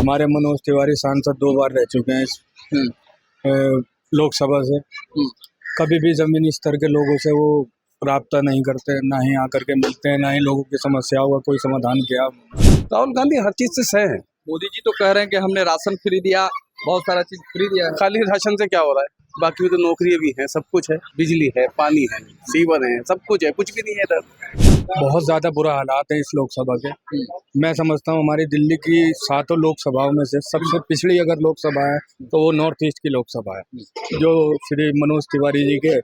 हमारे मनोज तिवारी सांसद 2 बार रह चुके हैं इस लोकसभा से। कभी भी जमीनी स्तर के लोगों से वो राब्ता नहीं करते, ना ही आकर के मिलते हैं, ना ही लोगों की समस्याओं का कोई समाधान किया। राहुल गांधी हर चीज से सह है। मोदी जी तो कह रहे हैं कि हमने राशन फ्री दिया, बहुत सारा चीज फ्री दिया है। खाली राशन से क्या हो रहा है? बाकी तो नौकरी भी है, सब कुछ है, बिजली है, पानी है, सीवर है, सब कुछ है, कुछ भी नहीं है इधर। बहुत ज्यादा बुरा हालात है इस लोकसभा के। मैं समझता हूँ हमारी दिल्ली की 7 लोकसभाओं में से सबसे पिछड़ी अगर लोकसभा है तो वो नॉर्थ ईस्ट की लोकसभा है, जो श्री मनोज तिवारी जी के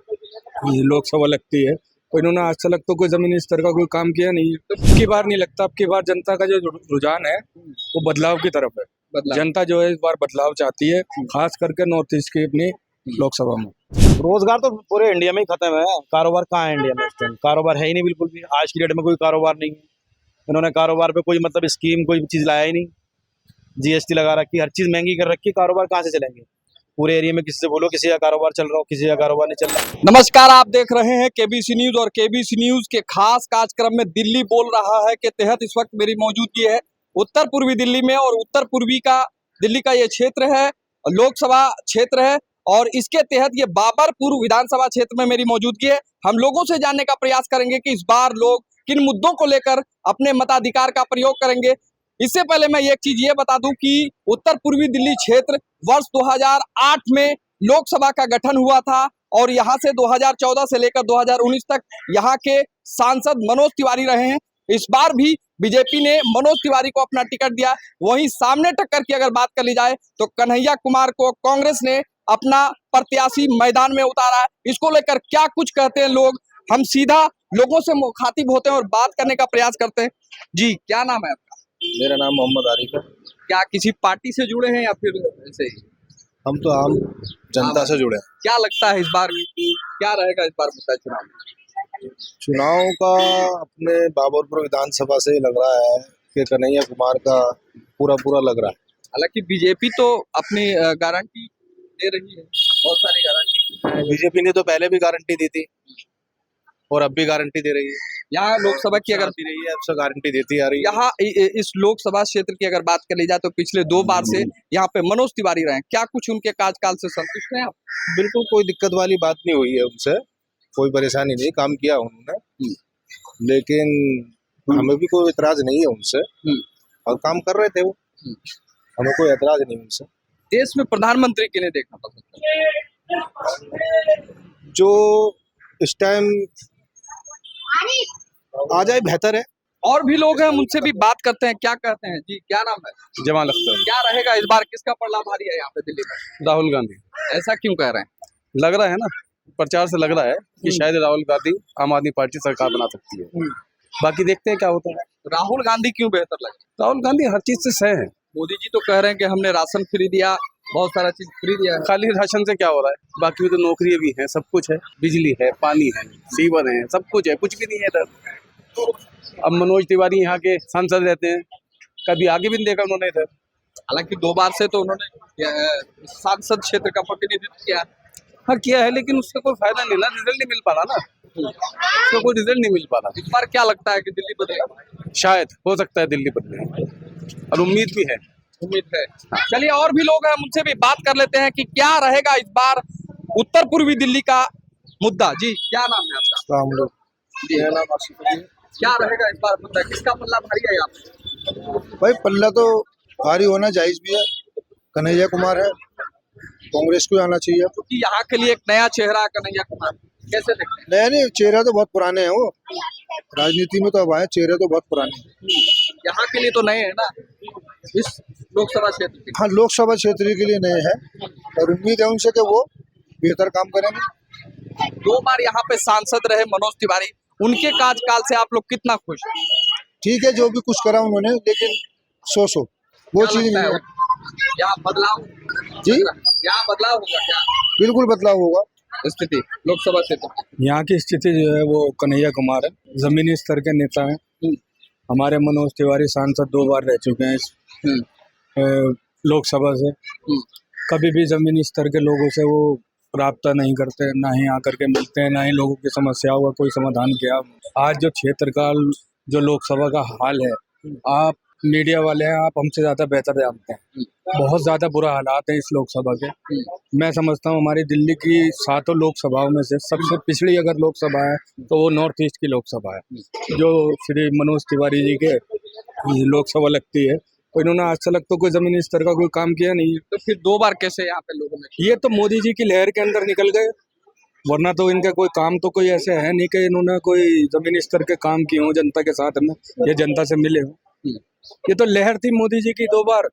लोकसभा लगती है। तो इन्होंने आज तक तो कोई जमीनी स्तर का कोई काम किया नहीं है। अब की बार नहीं लगता, अब की बार जनता का जो रुझान है वो बदलाव की तरफ है। जनता जो है इस बार बदलाव चाहती है, खास करके नॉर्थ ईस्ट की अपनी लोकसभा में। रोजगार तो पूरे इंडिया में ही खत्म है। कारोबार कहाँ है इंडिया में? इस टाइम कारोबार है ही नहीं, बिल्कुल भी। आज की डेट में कोई कारोबार नहीं है। इन्होंने कारोबार पे कोई मतलब स्कीम, कोई चीज लाया ही नहीं। जीएसटी लगा रखी, हर चीज महंगी कर रखी। कारोबार कहाँ से चलेंगे? पूरे एरिया में किसी से बोलो, किसी का कारोबार चल रहा हो, किसी का कारोबार नहीं चल रहा। नमस्कार, आप देख रहे हैं केबीसी न्यूज और केबीसी न्यूज के खास कार्यक्रम में दिल्ली बोल रहा है के तहत इस वक्त मेरी मौजूदगी है उत्तर पूर्वी दिल्ली में। और उत्तर पूर्वी का दिल्ली का ये क्षेत्र है, लोकसभा क्षेत्र है, और इसके तहत ये बाबरपुर विधानसभा क्षेत्र में मेरी मौजूदगी है। हम लोगों से जानने का प्रयास करेंगे कि इस बार लोग किन मुद्दों को लेकर अपने मताधिकार का प्रयोग करेंगे। इससे पहले मैं एक चीज ये बता दूं कि उत्तर पूर्वी दिल्ली क्षेत्र वर्ष 2008 में लोकसभा का गठन हुआ था, और यहाँ से 2014 से लेकर 2019 तक यहाँ के सांसद मनोज तिवारी रहे हैं। इस बार भी बीजेपी ने मनोज तिवारी को अपना टिकट दिया। वहीं सामने टक्कर की अगर बात कर ली जाए तो कन्हैया कुमार को कांग्रेस ने अपना प्रत्याशी मैदान में उतारा है। इसको लेकर क्या कुछ कहते हैं लोग, हम सीधा लोगों से मुखातिब होते हैं और बात करने का प्रयास करते हैं। जी, क्या नाम है आपका? मेरा नाम मोहम्मद आरिफ है। क्या किसी पार्टी से जुड़े हैं या फिर ऐसे ही? हम तो आम जनता से जुड़े हैं। क्या लगता है इस बार क्या रहेगा इस बार मुद्दा चुनाव में? चुनाव का अपने बाबरपुर विधानसभा से लग रहा है कि कन्हैया कुमार का पूरा लग रहा है। हालांकि बीजेपी तो अपनी गारंटी दे रही है, बहुत सारी गारंटी। बीजेपी ने तो पहले भी गारंटी दी थी और अब भी गारंटी दे रही है। यहाँ लोकसभा की अगर दी रही है, अब से गारंटी देती आ रही है। यहाँ इस लोकसभा क्षेत्र की अगर बात कर ली जाए तो पिछले 2 बार से यहाँ पे मनोज तिवारी रहे। क्या कुछ उनके कार्यकाल से संतुष्ट हैं आप? बिल्कुल कोई दिक्कत वाली बात नहीं हुई है उनसे, कोई परेशानी नहीं, काम किया उन्होंने। लेकिन हमें भी कोई एतराज नहीं है उनसे, और काम कर रहे थे वो, हमें कोई एतराज नहीं उनसे। देश में प्रधानमंत्री किन्हें देखना पसंद है? जो इस टाइम आ जाए बेहतर है। और भी लोग हैं, उनसे भी बात करते हैं, क्या कहते हैं। जी, क्या नाम है? जमाल अख्तर। क्या रहेगा इस बार, किसका पलड़ा भारी है यहाँ पे दिल्ली में? राहुल गांधी। ऐसा क्यों कह रहे हैं? लग रहा है ना, प्रचार से लग रहा है कि शायद राहुल गांधी आम आदमी पार्टी सरकार बना सकती है। बाकी देखते हैं क्या होता है। राहुल गांधी क्यों बेहतर लगे? राहुल गांधी हर चीज से सह है। मोदी जी तो कह रहे हैं कि हमने राशन फ्री दिया, बहुत सारा चीज फ्री दिया है। खाली राशन से क्या हो रहा है? बाकी तो नौकरी भी है, सब कुछ है, बिजली है, पानी है, सीवर है, सब कुछ है, कुछ भी नहीं है इधर। अब मनोज तिवारी यहाँ के सांसद रहते हैं, कभी आगे भी नहीं देखा उन्होंने इधर। हालांकि 2 बार से तो उन्होंने सांसद क्षेत्र का प्रतिनिधित्व किया। हाँ किया है, लेकिन उसका कोई फायदा नहीं ना, रिजल्ट नहीं मिल पा रहा ना, उसका कोई रिजल्ट नहीं मिल पा रहा। इस बार क्या लगता है कि दिल्ली बदलेगा? शायद हो सकता है दिल्ली बदले, और उम्मीद भी है। उम्मीद है। चलिए, और भी लोग हैं, उनसे भी बात कर लेते हैं कि क्या रहेगा इस बार उत्तर पूर्वी दिल्ली का मुद्दा। जी, क्या नाम है आपका? जी, क्या रहेगा इस बार मुद्दा, किसका पल्ला भारी है यहाँ पे? भाई पल्ला तो भारी होना जायज भी है। कन्हैया कुमार है, कांग्रेस को आना चाहिए। क्योंकि यहाँ के लिए एक नया चेहरा कन्हैया कुमार, कैसे देखते हैं? नया नहीं, चेहरा तो बहुत पुराने हैं वो, राजनीति में तो अब आए, चेहरे तो बहुत पुराने हैं। यहाँ के लिए तो नए हैं ना, इस लोकसभा क्षेत्र के। हाँ, लोकसभा क्षेत्र के लिए नए हैं, और उम्मीद है उनसे कि वो बेहतर काम करेंगे। 2 बार यहाँ पे सांसद रहे मनोज तिवारी, उनके कार्यकाल से आप लोग कितना खुश हैं? ठीक है, जो भी कुछ करा उन्होंने, लेकिन सो वो क्या चीज लगता नहीं है? है। यहाँ बदलाव, जी, यहाँ बदलाव होगा क्या? बिल्कुल बदलाव होगा। स्थिति लोकसभा क्षेत्र, यहाँ की स्थिति जो है वो कन्हैया कुमार है, जमीनी स्तर के नेता हैं। हमारे मनोज तिवारी सांसद 2 बार रह चुके हैं इस लोकसभा से। कभी भी जमीनी स्तर के लोगों से वो राब्ता नहीं करते, ना ही आकर के मिलते हैं, ना ही लोगों की समस्याओं का कोई समाधान किया। आज जो क्षेत्र का जो लोकसभा का हाल है, आप मीडिया वाले हैं, आप हमसे ज्यादा बेहतर जानते हैं। बहुत ज्यादा बुरा हालात है इस लोकसभा के। मैं समझता हूँ हमारी दिल्ली की 7 लोकसभाओं में से सबसे पिछड़ी अगर लोकसभा है तो वो नॉर्थ ईस्ट की लोकसभा है, जो श्री मनोज तिवारी जी के लोकसभा लगती है। तो इन्होंने आज तक तो कोई जमीनी स्तर का कोई काम किया नहीं है। तो फिर 2 बार कैसे यहाँ पे लोगों ने ये तो मोदी जी की लहर के अंदर निकल गए, वरना तो इनका कोई काम तो कोई ऐसे है नहीं कि इन्होंने कोई जमीनी स्तर के काम किए हों जनता के साथ में या जनता से मिले हों। ये तो लहर थी मोदी जी की 2 बार,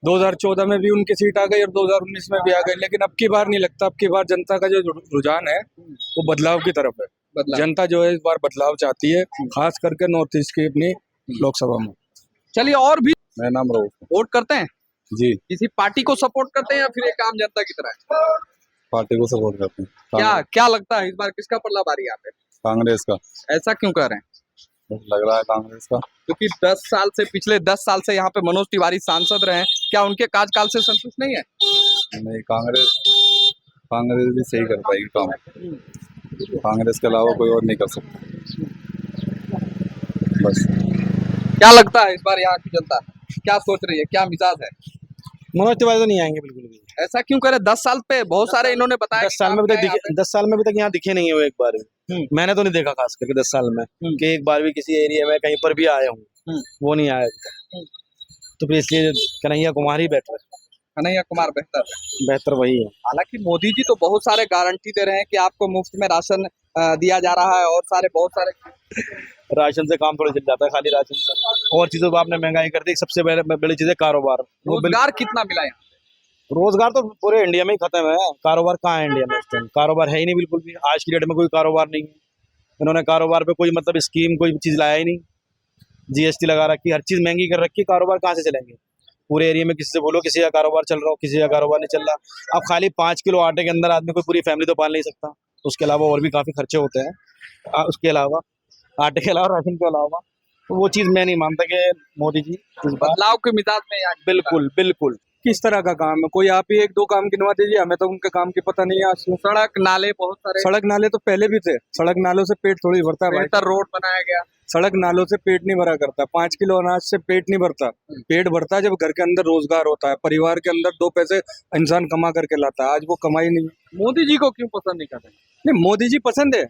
2014 में भी उनकी सीट आ गई और 2019 में भी आ गई, लेकिन अब की बार नहीं लगता। अब की बार जनता का जो रुझान है वो बदलाव की तरफ है। बदलाव। जनता जो है इस बार बदलाव चाहती है, खास करके नॉर्थ ईस्ट की अपनी लोकसभा में। चलिए, और भी मेरा नाम रवि वोट करते हैं, जी। किसी पार्टी को सपोर्ट करते हैं या फिर एक आम जनता की तरह? पार्टी को सपोर्ट करते हैं। क्या लगता है इस बार किसका पल्ला भारी यहाँ पे? कांग्रेस का ऐसा क्यों कर रहे हैं? लग रहा है, कांग्रेस का। क्योंकि 10 साल से, पिछले 10 साल से यहाँ पे मनोज तिवारी सांसद रहे हैं, क्या उनके कार्यकाल से संतुष्ट नहीं है? नहीं, कांग्रेस भी सही कर पाएगी काम। कांग्रेस के अलावा कोई और नहीं कर सकता। बस। क्या लगता है इस बार यहाँ की जनता क्या सोच रही है, क्या मिजाज है? मनोज तिवारी तो नहीं आएंगे बिल्कुल भी। ऐसा क्यों करे? 10 साल पे बहुत सारे इन्होंने बताया 10 साल में भी तक 10 साल में भी तक यहाँ दिखे नहीं है वो एक बार भी। मैंने तो नहीं देखा, खास करके 10 साल में कि एक बार भी किसी एरिया में कहीं पर भी आया हूँ, वो नहीं आया अभी तक। तो फिर इसलिए कन्हैया कुमार ही बेटर है। कन्हैया कुमार बेहतर वही है। हालांकि मोदी जी तो बहुत सारे गारंटी दे रहे हैं कि आपको मुफ्त में राशन दिया जा रहा है और बहुत सारे राशन से काम थोड़ा चल जाता है, खाली राशन से और चीजों पर आपने महंगाई कर दी। सबसे बड़ी चीज है कारोबार। रोजगार कितना मिला यहाँ? रोजगार तो पूरे इंडिया में ही खत्म है। कारोबार कहाँ है इंडिया में? इस टाइम कारोबार है ही नहीं बिल्कुल भी। आज की डेट में कोई कारोबार नहीं है। इन्होंने कारोबार पे कोई मतलब स्कीम, कोई चीज लाया ही नहीं। जीएसटी लगा रखी, हर चीज महंगी कर रखी। कारोबार कहाँ से चलेंगे? पूरे एरिया में किसी से बोलो, किसी का कारोबार चल रहा हो, किसी का कारोबार नहीं चल रहा। अब खाली 5 किलो आटे के अंदर आदमी कोई पूरी फैमिली तो पाल नहीं सकता। उसके अलावा और भी काफी खर्चे होते हैं। उसके अलावा आटे के अलावा, राशन के अलावा, तो वो चीज मैं नहीं मानता कि मोदी जी बदलाव के मिजाज में यहाँ बिल्कुल किस तरह का काम है? कोई आप ही 1-2 काम गिनवा दीजिए, हमें तो उनके काम की पता नहीं है। आज सड़क नाले बहुत सारे, सड़क नाले तो पहले भी थे। सड़क नालों से पेट थोड़ी भरता है भाई। बेहतर रोड बनाया गया। सड़क नालों से पेट नहीं भरा करता। 5 किलो अनाज से पेट नहीं भरता। पेट भरता है जब घर के अंदर रोजगार होता है, परिवार के अंदर 2 पैसे इंसान कमा करके लाता है। आज वो कमाई नहीं है। मोदी जी को क्यों पसंद नहीं करते? नहीं, मोदी जी पसंद है,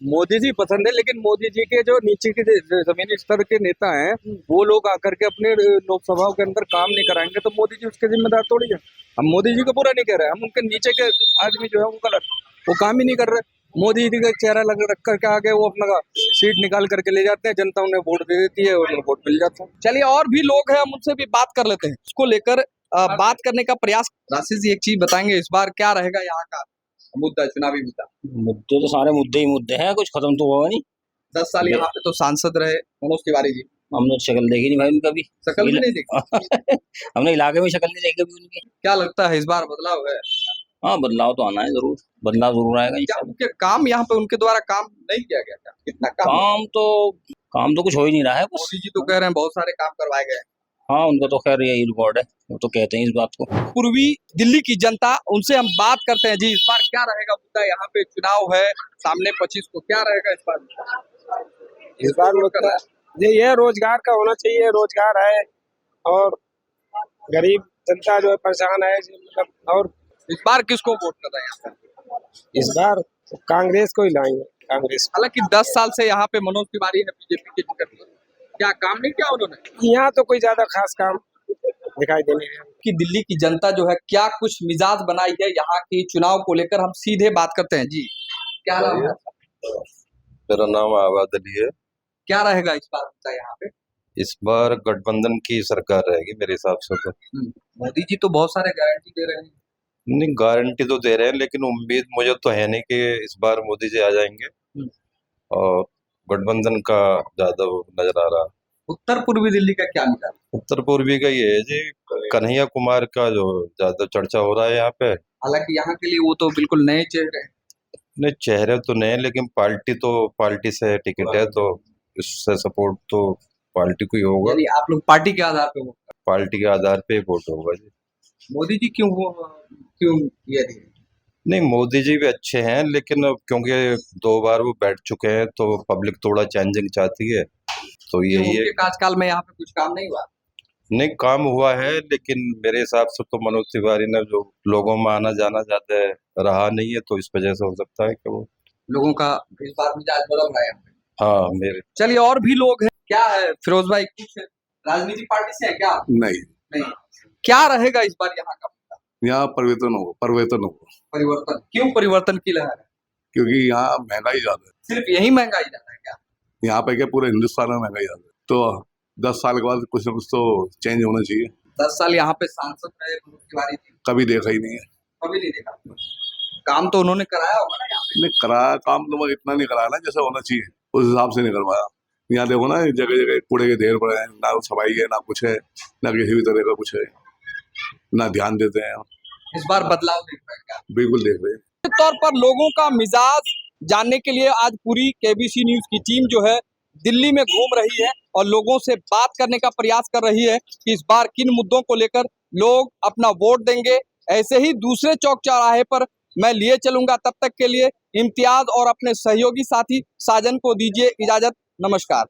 मोदी जी पसंद है, लेकिन मोदी जी के जो नीचे के जमीनी स्तर के नेता हैं वो लोग आकर के अपने लोकसभाओं के अंदर काम नहीं कराएंगे तो मोदी जी उसके जिम्मेदार थोड़ी है। हम मोदी जी को पूरा नहीं कह रहे, हम उनके नीचे के आदमी जो है वो गलत, वो काम ही नहीं कर रहे। मोदी जी का चेहरा लग रख करके आगे वो अपना सीट निकाल करके ले जाते हैं, जनता उन्हें वोट दे देती है और उन्हें वोट मिल जाता है। चलिए, और भी लोग हैं, हम उनसे भी बात कर लेते हैं। उसको लेकर बात करने का प्रयास। राशि जी, एक चीज बताएंगे, इस बार क्या रहेगा यहाँ का मुद्दा, चुनावी मुद्दा? मुद्दे तो सारे मुद्दे ही मुद्दे हैं, कुछ खत्म तो हुआ नहीं। 10 साल यहाँ पे तो सांसद रहे मनोज तिवारी जी। हमने शक्ल देखी नहीं भाई उनका भी। शक्ल भी नहीं देखी? हमने इलाके में शक्ल नहीं देखी कभी उनकी। क्या लगता है इस बार बदलाव है? हाँ, बदलाव तो आना है, जरूर बदलाव जरूर आएगा। क्या उनके काम यहाँ पे, उनके द्वारा काम नहीं किया गया क्या? कितना काम तो कुछ हो ही नहीं रहा है। मोदी जी तो कह रहे हैं बहुत सारे काम करवाए गए। हाँ, उनका तो खैर यही रिकॉर्ड है, वो तो कहते हैं इस बात को। पूर्वी दिल्ली की जनता, उनसे हम बात करते हैं। जी, इस बार क्या रहेगा मुद्दा? यहाँ पे चुनाव है सामने 25 को, क्या रहेगा इस बार? इस बार मुद्दा ये रोजगार का होना चाहिए। रोजगार है और गरीब जनता जो है परेशान है, मतलब। और इस बार किसको वोट कर रहे हैं यहाँ पे? इस बार कांग्रेस को ही लाएंगे, कांग्रेस। हालांकि 10 साल से यहाँ पे मनोज तिवारी है बीजेपी के टिकट पर, क्या काम नहीं किया उन्होंने? यहाँ तो कोई ज्यादा खास काम दिखाई देने कि दिल्ली की जनता जो है क्या कुछ मिजाज बनाई है यहाँ की चुनाव को लेकर, हम सीधे बात करते हैं। जी, क्या नाम है? मेरा नाम आबाद अली है। क्या रहेगा इस बार मुद्दा यहाँ पे? इस बार गठबंधन की सरकार रहेगी मेरे हिसाब से तो। मोदी जी तो बहुत सारे गारंटी दे रहे हैं। नहीं, गारंटी तो दे रहे हैं, लेकिन उम्मीद मुझे तो है नहीं कि इस बार मोदी जी आ जाएंगे। और गठबंधन का ज्यादा नजर आ रहा। उत्तर पूर्वी दिल्ली का क्या मिला? उत्तर पूर्वी का ये है जी, कन्हैया कुमार का जो ज्यादा चर्चा हो रहा है यहाँ पे। हालांकि यहाँ के लिए वो तो बिल्कुल नए चेहरे हैं। नहीं, चेहरे तो नए, लेकिन पार्टी से टिकट है तो इससे सपोर्ट तो पार्टी को ही होगा। यानी आप लोग पार्टी के आधार पे वोट? पार्टी के आधार पे वोट होगा जी। मोदी जी क्यों ये नहीं? नहीं, मोदी जी भी अच्छे हैं, लेकिन अब क्योंकि 2 बार वो बैठ चुके हैं तो पब्लिक थोड़ा चेंजिंग चाहती है, तो यही है। उनके कार्यकाल में यहाँ पे कुछ काम नहीं हुआ? नहीं, काम हुआ है, लेकिन मेरे हिसाब से तो मनोज तिवारी ने जो लोगों में आना जाना ज्यादा रहा नहीं है, तो इस वजह से हो सकता है कि वो, लोगों का इस बार मिजाज बदल रहा है यहाँ पे। हाँ मेरे चलिए और भी लोग हैं, क्या है फिरोज भाई, कुछ राजनीतिक पार्टी से है क्या? नहीं, नहीं, क्या रहेगा इस बार यहाँ का मुद्दा? यहाँ परिवर्तन हो परिवर्तन, क्यों परिवर्तन की लहर है? क्योंकि यहाँ महंगाई ज्यादा है। सिर्फ यही महंगाई ज्यादा है क्या? यहाँ पे क्या पूरे हिंदुस्तान में महंगाई ज्यादा है, तो 10 साल के बाद कुछ ना कुछ तो चेंज होना चाहिए। 10 साल यहाँ पे सांसद रहे मनोज तिवारी जी, कभी देखा ही नहीं है। कभी नहीं देखा। काम तो उन्होंने कराया होगा ना यहाँ नहीं कराया काम, तो वो इतना नहीं कराया ना जैसा होना चाहिए, उस हिसाब से नहीं करवाया। यहाँ देखो ना, जगह जगह कूड़े के ढेर पड़े हैं, ना सफाई है, ना कुछ है, ना किसी भी तरह का कुछ है, ना ध्यान देते हैं। पे? इस बार बदलाव देख रहे हैं क्या? बिल्कुल देख रहे हैं। निश्चित तौर पर लोगों का मिजाज जानने के लिए आज पूरी केबीसी न्यूज की टीम जो है दिल्ली में घूम रही है और लोगों से बात करने का प्रयास कर रही है कि इस बार किन मुद्दों को लेकर लोग अपना वोट देंगे। ऐसे ही दूसरे चौक चौराहे पर मैं लिए चलूंगा, तब तक के लिए इम्तियाज और अपने सहयोगी साथी साजन को दीजिए इजाजत। नमस्कार।